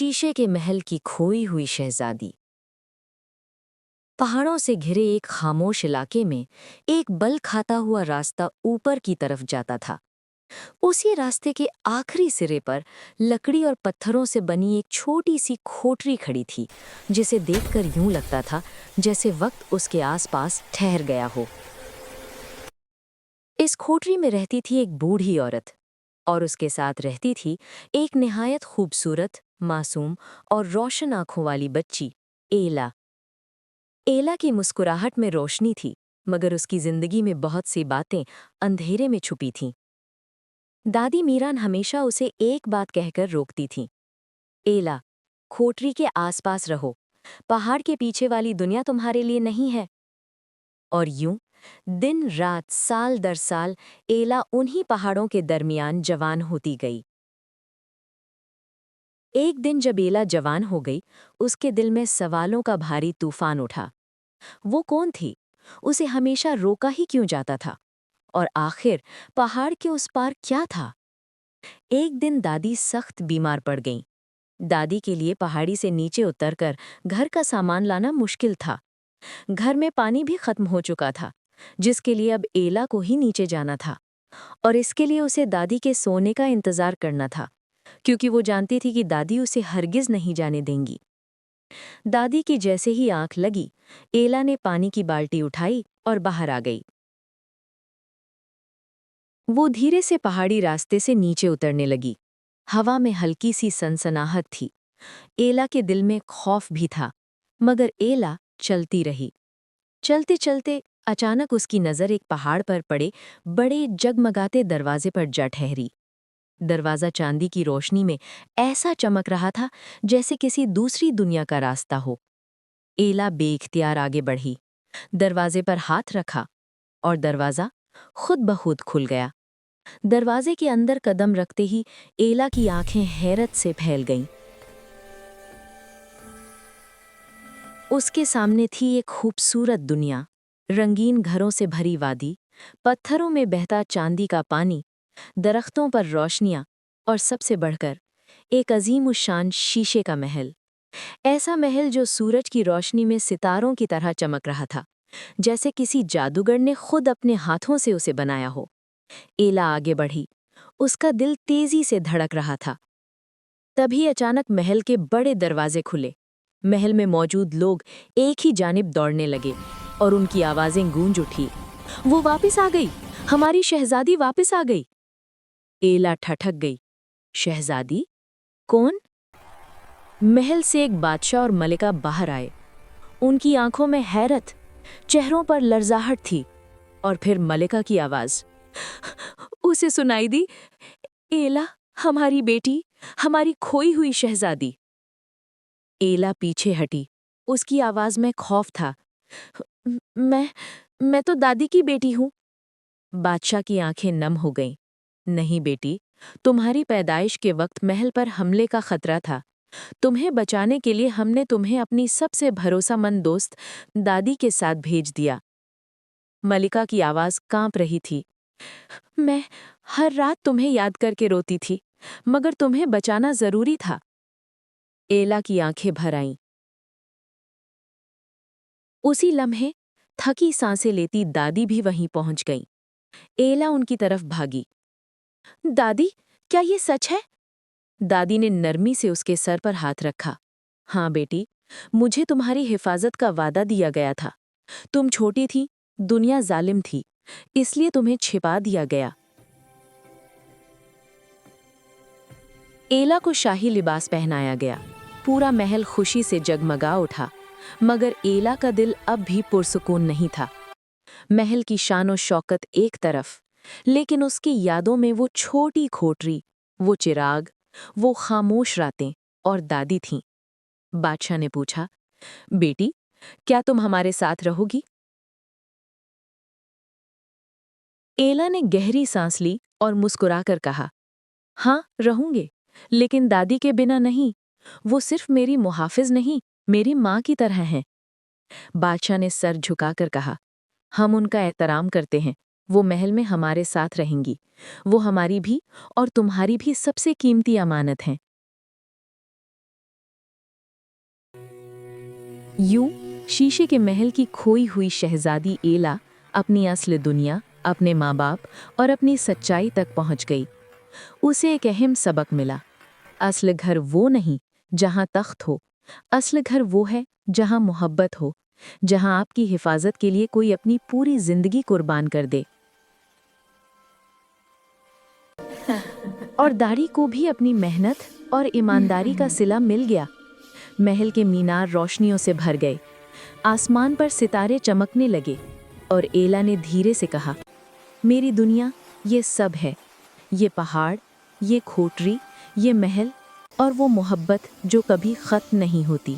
शीशे के महल की खोई हुई शहजादी। पहाड़ों से घिरे एक खामोश इलाके में एक बल खाता हुआ रास्ता ऊपर की तरफ जाता था। उसी रास्ते के आखिरी सिरे पर लकड़ी और पत्थरों से बनी एक छोटी सी खोटरी खड़ी थी, जिसे देखकर यूं लगता था जैसे वक्त उसके आसपास ठहर गया हो। इस खोटरी में रहती थी एक बूढ़ी औरत, और उसके साथ रहती थी एक निहायत खूबसूरत, मासूम और रोशन आंखों वाली बच्ची, एला। एला की मुस्कुराहट में रोशनी थी, मगर उसकी जिंदगी में बहुत सी बातें अंधेरे में छुपी थीं। दादी मीरान हमेशा उसे एक बात कहकर रोकती थीं, एला, खोटरी के आसपास रहो, पहाड़ के पीछे वाली दुनिया तुम्हारे लिए नहीं है। और यूं दिन रात साल दर साल एला उन्हीं पहाड़ों के दरमियान जवान होती गई। एक दिन जब एला जवान हो गई, उसके दिल में सवालों का भारी तूफान उठा। वो कौन थी? उसे हमेशा रोका ही क्यों जाता था? और आखिर पहाड़ के उस पार क्या था? एक दिन दादी सख्त बीमार पड़ गईं। दादी के लिए पहाड़ी से नीचे उतरकर घर का सामान लाना मुश्किल था। घर में पानी भी खत्म हो चुका था, जिसके लिए अब एला को ही नीचे जाना था। और इसके लिए उसे दादी के सोने का इंतजार करना था, क्योंकि वो जानती थी कि दादी उसे हरगिज नहीं जाने देंगी। दादी की जैसे ही आंख लगी, एला ने पानी की बाल्टी उठाई और बाहर आ गई। वो धीरे से पहाड़ी रास्ते से नीचे उतरने लगी। हवा में हल्की सी सनसनाहट थी। एला के दिल में खौफ भी था, मगर एला चलती रही। चलते चलते अचानक उसकी नज़र एक पहाड़ पर पड़े बड़े जगमगाते दरवाजे पर जा ठहरी। दरवाज़ा चांदी की रोशनी में ऐसा चमक रहा था जैसे किसी दूसरी दुनिया का रास्ता हो। एला बेइख्तियार आगे बढ़ी, दरवाजे पर हाथ रखा, और दरवाज़ा खुद ब खुद खुल गया। दरवाजे के अंदर कदम रखते ही एला की आंखें हैरत से फैल गईं। उसके सामने थी एक खूबसूरत दुनिया, रंगीन घरों से भरी वादी, पत्थरों में बहता चांदी का पानी, दरख्तों पर रोशनियां, और सबसे बढ़कर एक अजीम उशान शीशे का महल। ऐसा महल जो सूरज की रोशनी में सितारों की तरह चमक रहा था, जैसे किसी जादूगर ने खुद अपने हाथों से उसे बनाया हो। एला आगे बढ़ी, उसका दिल तेजी से धड़क रहा था। तभी अचानक महल के बड़े दरवाजे खुले। महल में मौजूद लोग एक ही जानिब दौड़ने लगे, और उनकी आवाजें गूंज उठी, वो वापस आ गई, हमारी शहजादी वापस आ गई। एला ठठक गई। शहजादी? कौन? महल से एक बादशाह और मलिका बाहर आए। उनकी आंखों में हैरत, चेहरों पर लर्जाहट थी, और फिर मलिका की आवाज उसे सुनाई दी, एला, हमारी बेटी, हमारी खोई हुई शहजादी। एला पीछे हटी, उसकी आवाज में खौफ था। मैं मैं तो दादी की बेटी हूँ। बादशाह की आंखें नम हो गईं। नहीं बेटी, तुम्हारी पैदाइश के वक्त महल पर हमले का खतरा था। तुम्हें बचाने के लिए हमने तुम्हें अपनी सबसे भरोसामंद दोस्त दादी के साथ भेज दिया। मलिका की आवाज कांप रही थी। मैं हर रात तुम्हें याद करके रोती थी, मगर तुम्हें बचाना जरूरी था। एला की आंखें भर आईं। उसी लम्हे थकी सांसें लेती दादी भी वहीं पहुंच गई। एला उनकी तरफ भागी। दादी, क्या ये सच है? दादी ने नरमी से उसके सर पर हाथ रखा। हाँ बेटी, मुझे तुम्हारी हिफाजत का वादा दिया गया था। तुम छोटी थी, दुनिया जालिम थी, इसलिए तुम्हें छिपा दिया गया। एला को शाही लिबास पहनाया गया। पूरा महल खुशी से जगमगा उठा, मगर एला का दिल अब भी पुरसुकून नहीं था। महल की शान शौकत एक तरफ, लेकिन उसकी यादों में वो छोटी खोटरी, वो चिराग, वो खामोश रातें और दादी थीं। बादशाह ने पूछा, बेटी, क्या तुम हमारे साथ रहोगी? एला ने गहरी सांस ली और मुस्कुराकर कहा, हाँ, रहूंगे, लेकिन दादी के बिना नहीं। वो सिर्फ मेरी मुहाफिज नहीं, मेरी माँ की तरह हैं। बादशाह ने सर झुकाकर कहा, हम उनका एहतराम करते हैं। वो महल में हमारे साथ रहेंगी। वो हमारी भी और तुम्हारी भी सबसे कीमती अमानत हैं। यूं शीशे के महल की खोई हुई शहजादी एला अपनी असली दुनिया, अपने माँ बाप और अपनी सच्चाई तक पहुंच गई। उसे एक अहम सबक मिला। असली घर वो नहीं जहां तख्त हो, असली घर वो है जहां मोहब्बत हो, जहां आपकी हिफाजत के लिए कोई अपनी पूरी जिंदगी कुर्बान कर दे। और दाढ़ी को भी अपनी मेहनत और ईमानदारी का सिला मिल गया। महल के मीनार रोशनियों से भर गए, आसमान पर सितारे चमकने लगे और एला ने धीरे से कहा, मेरी दुनिया ये सब है, ये पहाड़, ये खोटरी, ये महल और वो मोहब्बत जो कभी खत्म नहीं होती।